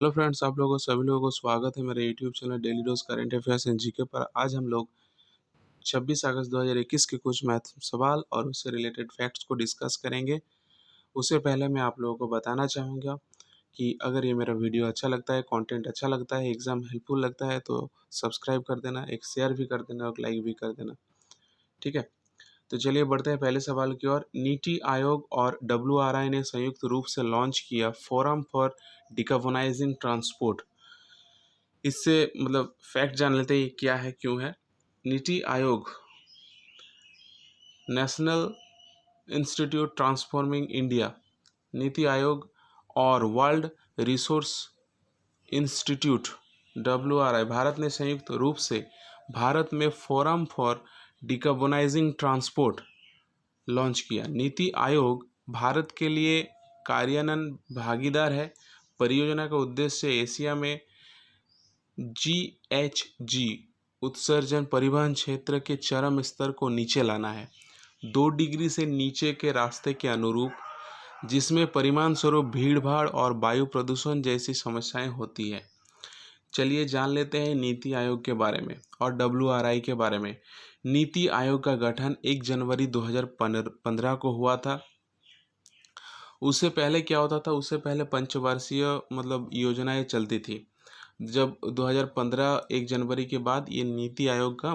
Hello friends, आप लोगों सभी लोगों को स्वागत है मेरे YouTube channel daily dose current affairs and GK पर। आज हम लोग 26 अगस्त 2021 के कुछ मैथ सवाल और उससे रिलेटेड फैक्ट्स को डिस्कस करेंगे। उससे पहले मैं आप लोगों को बताना चाहूँगा कि अगर ये मेरा वीडियो अच्छा लगता है, कंटेंट अच्छा लगता है, एग्जाम हेल्पफुल लगता है तो सब्सक्राइब कर देना, एक शेयर भी कर देना और लाइक भी कर देना। ठीक है, तो चलिए बढ़ते हैं पहले सवाल की ओर। नीति आयोग और WRI ने संयुक्त रूप से लॉन्च किया फोरम फॉर डिकार्बोनाइजिंग ट्रांसपोर्ट। इससे फैक्ट जान लेते हैं क्या है, क्यों है। NITI Aayog, national institute transforming India, NITI Aayog और world resource institute WRI, Bharat ने संयुक्त रूप से भारत में फोरम फॉर डिकार्बोनाइजिंग ट्रांसपोर्ट लॉन्च किया। नीति आयोग भारत के लिए कार्यान्वयन भागीदार है। परियोजना का उद्देश्य एशिया में GHG उत्सर्जन परिवहन क्षेत्र के चरम स्तर को नीचे लाना है, 2 डिग्री से नीचे के रास्ते के अनुरूप, जिसमें परिणाम स्वरूप भीड़ भाड़ और वायु प्रदूषण जैसी समस्याएं होती है। चलिए जान लेते हैं नीति आयोग के बारे में और WRI के बारे में। नीति आयोग का गठन 1 जनवरी 2015 को हुआ था। उससे पहले क्या होता था, उससे पहले पंचवर्षीय योजनाएं चलती थी। जब 2015 1 जनवरी के बाद ये नीति आयोग का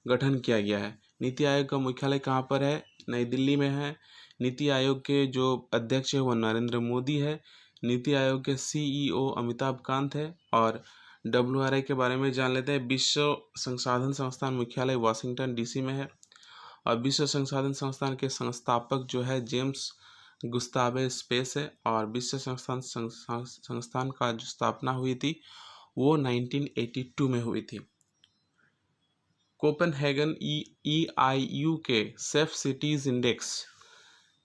गठन किया गया है। नीति आयोग का मुख्यालय कहाँ पर है? नई दिल्ली में है। नीति आयोग के जो अध्यक्ष है वो नरेंद्र मोदी है। नीति आयोग के CEO अमिताभ कांत है। और WRI के बारे में जान लेते हैं। विश्व संसाधन संस्थान मुख्यालय वाशिंगटन DC में है। और विश्व संसाधन संस्थान के संस्थापक जो है जेम्स गुस्तावे स्पेस है। और विश्व संस्थान का जो स्थापना हुई थी वो 1982 में हुई थी। कोपेनहेगन EIU के सेफ सिटीज़ इंडेक्स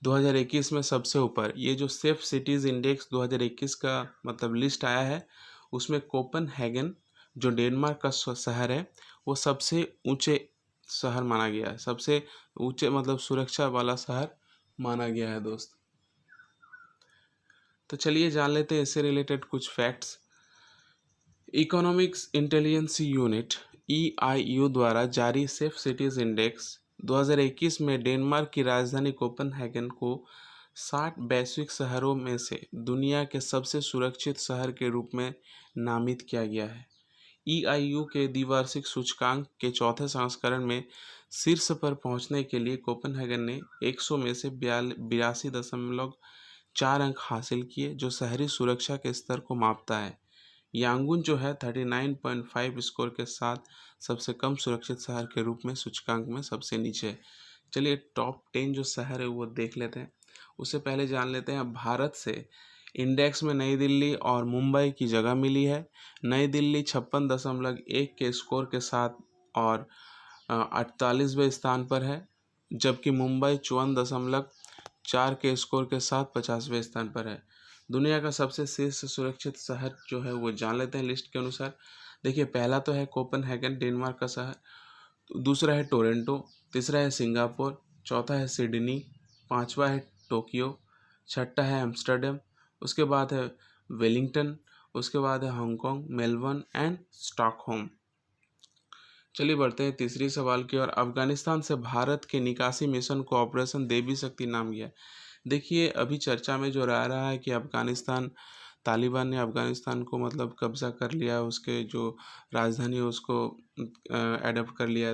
2021 में सबसे ऊपर। ये जो सेफ सिटीज़ इंडेक्स 2021 का लिस्ट आया है, उसमें कोपेनहेगन जो डेनमार्क का शहर है वो सबसे ऊंचे शहर माना गया है। सबसे ऊंचे सुरक्षा वाला शहर माना गया है दोस्त। तो चलिए जान लेते हैं इससे रिलेटेड कुछ facts. Economics intelligence unit EIU द्वारा जारी सेफ सिटीज इंडेक्स 2021 में डेनमार्क की राजधानी कोपेनहेगन को 60 वैश्विक शहरों में से दुनिया के सबसे सुरक्षित शहर के रूप में नामित किया गया है। EIU के द्विवार्षिक सूचकांक के चौथे संस्करण में शीर्ष पर पहुंचने के लिए कोपेनहेगन ने 100 में से 82.4 अंक हासिल किए, जो शहरी सुरक्षा के स्तर को मापता है। यांगून जो है 39.5 स्कोर के साथ सबसे कम सुरक्षित शहर के रूप में सूचकांक में सबसे नीचे है। चलिए टॉप 10 जो शहर है वो देख लेते हैं। उससे पहले जान लेते हैं भारत से इंडेक्स में नई दिल्ली और मुंबई की जगह मिली है। नई दिल्ली 56.1 के स्कोर के साथ और 48वें स्थान पर है, जबकि मुंबई 54.4 के स्कोर के साथ 50वें स्थान पर है। दुनिया का सबसे शीर्ष सुरक्षित शहर जो है वो जान लेते हैं लिस्ट के अनुसार। देखिए, पहला तो है कोपेनहेगन डेनमार्क का शहर, दूसरा है टोरंटो, तीसरा है सिंगापुर, चौथा है सिडनी, पांचवा है टोक्यो, छठा है एम्स्टर्डम, उसके बाद है वेलिंगटन, उसके बाद है हांगकांग, मेलबर्न एंड स्टॉकहोम। चलिए बढ़ते हैं तीसरी सवाल की ओर। अफगानिस्तान से भारत के निकासी मिशन को ऑपरेशन देवी शक्ति नाम दिया। देखिए, अभी चर्चा में जो रहा है कि अफगानिस्तान, तालिबान ने अफगानिस्तान को कब्जा कर लिया, उसके जो राजधानी है उसको एडप्ट कर लिया,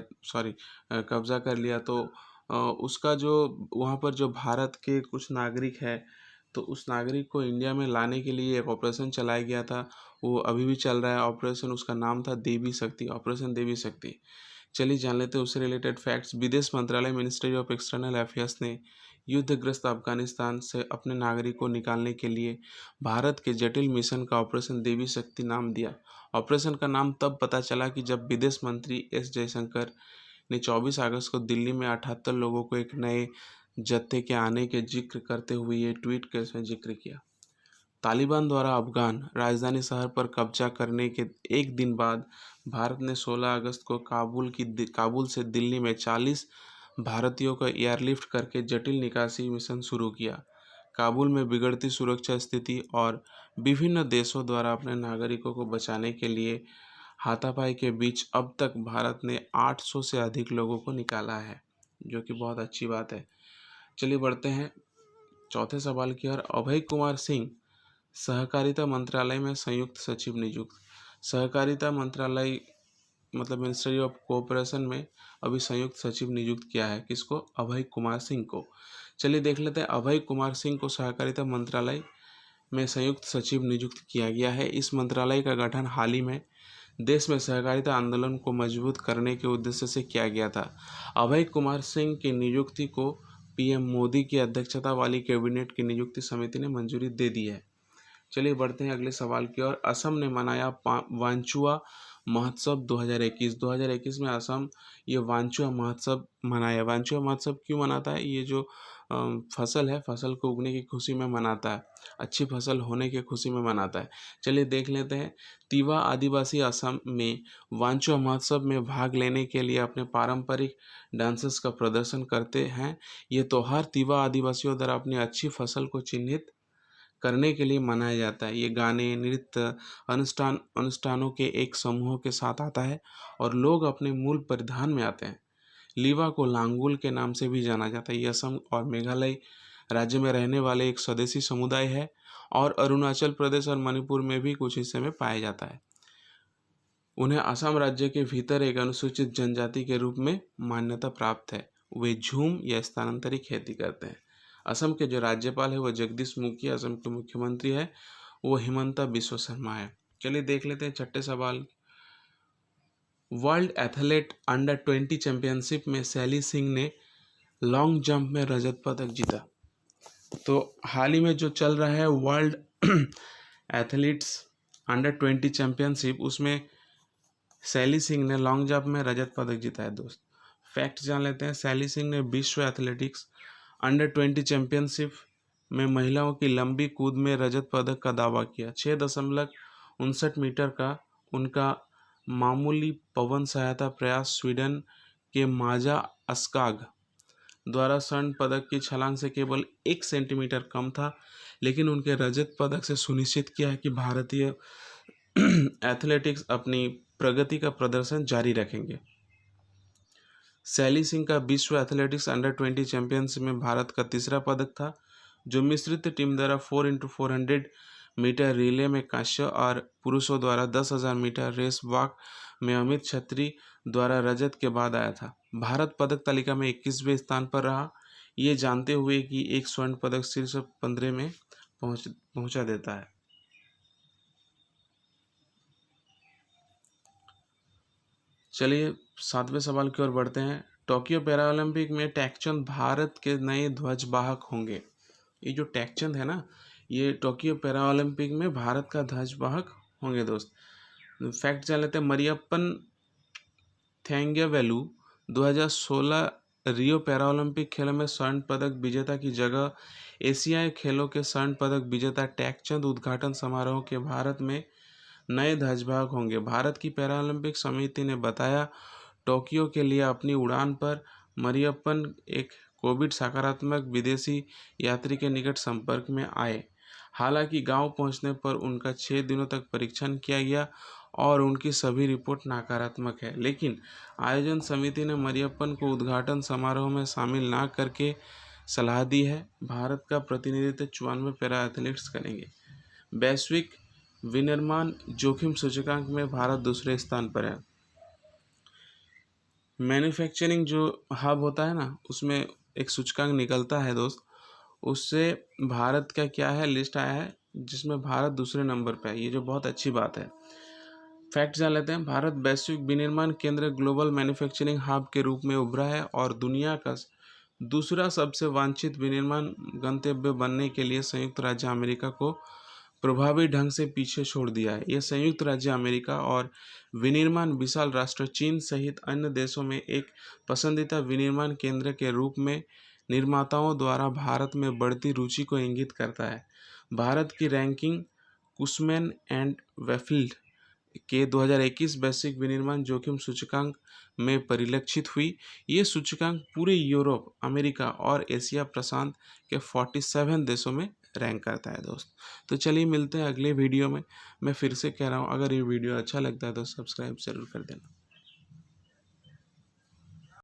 कब्जा कर लिया। तो उसका जो वहाँ पर जो भारत के कुछ नागरिक है, तो उस नागरिक को इंडिया में लाने के लिए एक ऑपरेशन चलाया गया था। वो अभी भी चल रहा है ऑपरेशन, उसका नाम था देवी शक्ति, ऑपरेशन देवी शक्ति। चलिए जान लेते हैं उससे रिलेटेड फैक्ट्स। विदेश मंत्रालय, मिनिस्ट्री ऑफ एक्सटर्नल अफेयर्स ने युद्धग्रस्त अफगानिस्तान से अपने नागरिकों को निकालने के लिए भारत के जटिल मिशन का ऑपरेशन देवी शक्ति नाम दिया। ऑपरेशन का नाम तब पता चला कि जब विदेश मंत्री S जयशंकर ने 24 अगस्त को दिल्ली में 78 लोगों को एक नए जत्थे के आने के जिक्र करते हुए ये ट्वीट के उसमें जिक्र किया। तालिबान द्वारा अफगान राजधानी शहर पर कब्जा करने के एक दिन बाद भारत ने 16 अगस्त को काबुल से दिल्ली में 40 भारतीयों को एयरलिफ्ट करके जटिल निकासी मिशन शुरू किया। काबुल में बिगड़ती सुरक्षा स्थिति और विभिन्न देशों द्वारा अपने नागरिकों को बचाने के लिए हाथापाई के बीच अब तक भारत ने 800 से अधिक लोगों को निकाला है, जो कि बहुत अच्छी बात है। चलिए बढ़ते हैं चौथे सवाल की ओर। अभय कुमार सिंह सहकारिता मंत्रालय में संयुक्त सचिव नियुक्त। सहकारिता मंत्रालय मतलब मिनिस्ट्री ऑफ कोऑपरेशन में अभी संयुक्त सचिव नियुक्त किया है किसको? अभय कुमार सिंह को। चलिए देख लेते हैं अभय कुमार सिंह को सहकारिता मंत्रालय में संयुक्त सचिव नियुक्त किया गया है। इस मंत्रालय का गठन हाल ही में देश में सहकारिता आंदोलन को मजबूत करने के उद्देश्य से किया गया था। अभय कुमार सिंह की नियुक्ति को पीएम मोदी की अध्यक्षता वाली कैबिनेट की नियुक्ति समिति ने मंजूरी दे दी है। चलिए बढ़ते हैं अगले सवाल की ओर। असम ने मनाया वांचुआ महोत्सव 2021। 2021 में असम ये वांचुआ महोत्सव मनाया। वांचुआ महोत्सव क्यों मनाता है? ये जो फसल है, फसल को उगने की खुशी में मनाता है, अच्छी फसल होने की खुशी में मनाता है। चलिए देख लेते हैं। तिवा आदिवासी असम में वांचुआ महोत्सव में भाग लेने के लिए अपने पारंपरिक डांसेस का प्रदर्शन करते हैं। ये त्यौहार तिवा आदिवासियों द्वारा अपनी अच्छी फसल को चिन्हित करने के लिए मनाया जाता है। ये गाने, नृत्य, अनुष्ठानों के एक समूह के साथ आता है और लोग अपने मूल परिधान में आते हैं। लीवा को लांगुल के नाम से भी जाना जाता है। ये असम और मेघालय राज्य में रहने वाले एक स्वदेशी समुदाय है और अरुणाचल प्रदेश और मणिपुर में भी कुछ हिस्से में पाया जाता है। उन्हें असम राज्य के भीतर एक अनुसूचित जनजाति के रूप में मान्यता प्राप्त है। वे झूम या स्थानांतरित खेती करते हैं। असम के जो राज्यपाल है वो जगदीश मुखी, असम के मुख्यमंत्री है वो हिमंता बिस्वा शर्मा है। चलिए देख लेते हैं छठे सवाल। वर्ल्ड एथलेट अंडर 20 चैंपियनशिप में सैली सिंह ने लॉन्ग जंप में रजत पदक जीता। तो हाल ही में जो चल रहा है वर्ल्ड एथलीट्स अंडर 20 चैंपियनशिप, उसमें सैली सिंह ने लॉन्ग जंप में रजत पदक जीता है। दोस्त फैक्ट जान लेते हैं। सैली सिंह ने विश्व एथलेटिक्स अंडर 20 चैंपियनशिप में महिलाओं की लंबी कूद में रजत पदक का दावा किया। 6.59 मीटर का उनका मामूली पवन सहायता प्रयास स्वीडन के माजा अस्काग द्वारा स्वर्ण पदक की छलांग से केवल 1 सेंटीमीटर कम था, लेकिन उनके रजत पदक से सुनिश्चित किया है कि भारतीय एथलेटिक्स अपनी प्रगति का प्रदर्शन जारी रखेंगे। सैली सिंह का विश्व एथलेटिक्स अंडर 20 चैंपियनशिप में भारत का तीसरा पदक था, जो मिश्रित टीम द्वारा 4x400 मीटर रिले में कांस्य और पुरुषों द्वारा 10,000 मीटर रेस वॉक में अमित छत्री द्वारा रजत के बाद आया था। भारत पदक तालिका में 21वें स्थान पर रहा, ये जानते हुए कि एक स्वर्ण पदक शीर्ष 15 में पहुंचा देता है। चलिए 7वें सवाल की ओर बढ़ते हैं। टोक्यो पैरालंपिक में टैकचंद भारत के नए ध्वजवाहक होंगे। ये जो टैकचंद है ना, ये टोक्यो पैरालंपिक में भारत का ध्वजवाहक होंगे। दोस्त फैक्ट जान लेते हैं। मरियप्पन थेंगवेलु 2016 रियो पैरालंपिक खेलों में स्वर्ण पदक विजेता की जगह एशियाई खेलों के स्वर्ण पदक विजेता टैकचंद उद्घाटन समारोह के भारत में नए ध्वजवाहक होंगे। भारत की पैरालंपिक समिति ने बताया टोक्यो के लिए अपनी उड़ान पर मरियप्पन एक कोविड सकारात्मक विदेशी यात्री के निकट संपर्क में आए। हालांकि गांव पहुंचने पर उनका 6 दिनों तक परीक्षण किया गया और उनकी सभी रिपोर्ट नकारात्मक है, लेकिन आयोजन समिति ने मरियप्पन को उद्घाटन समारोह में शामिल न करके सलाह दी है। भारत का प्रतिनिधित्व 94 पैरा एथलीट्स करेंगे। वैश्विक विनिर्माण जोखिम सूचकांक में भारत दूसरे स्थान पर है। मैन्युफैक्चरिंग जो हब होता है ना, उसमें एक सूचकांक निकलता है दोस्त, उससे भारत का क्या है लिस्ट आया है, जिसमें भारत दूसरे नंबर पे है। ये जो बहुत अच्छी बात है। फैक्ट जान लेते हैं। भारत वैश्विक विनिर्माण केंद्र ग्लोबल मैन्युफैक्चरिंग हब के रूप में उभरा है और दुनिया का दूसरा सबसे वांछित विनिर्माण गंतव्य बनने के लिए संयुक्त राज्य अमेरिका को प्रभावी ढंग से पीछे छोड़ दिया है। यह संयुक्त राज्य अमेरिका और विनिर्माण विशाल राष्ट्र चीन सहित अन्य देशों में एक पसंदीदा विनिर्माण केंद्र के रूप में निर्माताओं द्वारा भारत में बढ़ती रुचि को इंगित करता है। भारत की रैंकिंग कुशमैन एंड वेफिल्ड के 2021 वैश्विक विनिर्माण जोखिम सूचकांक में परिलक्षित हुई। ये सूचकांक पूरे यूरोप, अमेरिका और एशिया प्रशांत के 47 देशों में रैंक करता है दोस्त। तो चलिए मिलते हैं अगले वीडियो में। मैं फिर से कह रहा हूँ, अगर ये वीडियो अच्छा लगता है तो सब्सक्राइब ज़रूर कर देना।